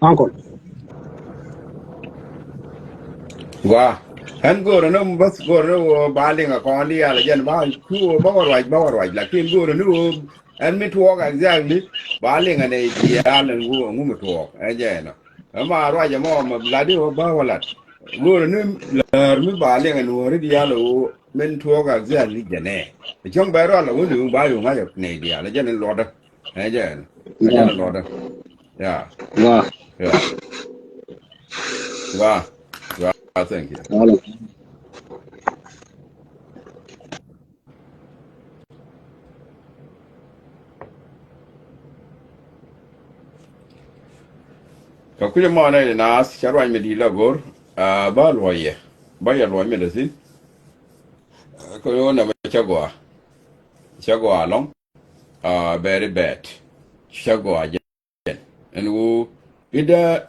Uncle. Gua. Han go no bas go no baling a condi ala jen ba ku ba right lakin go no and me talk exactly baling an idea and go ngum talk jen ama right mo ma bladi ba walat go no mi baling an wori dia lo men talk exactly jene chong ba ro la wonu ba yo ma yo ne dia la jen lo da jen Wow. lo da yeah Wow. yeah wa thank you. Wow. Ka kuja ma na nas charwa me di lagor ba loye ba ya loye me dasin ko yo na ba chagwa long very bad chagwa jen en wo ida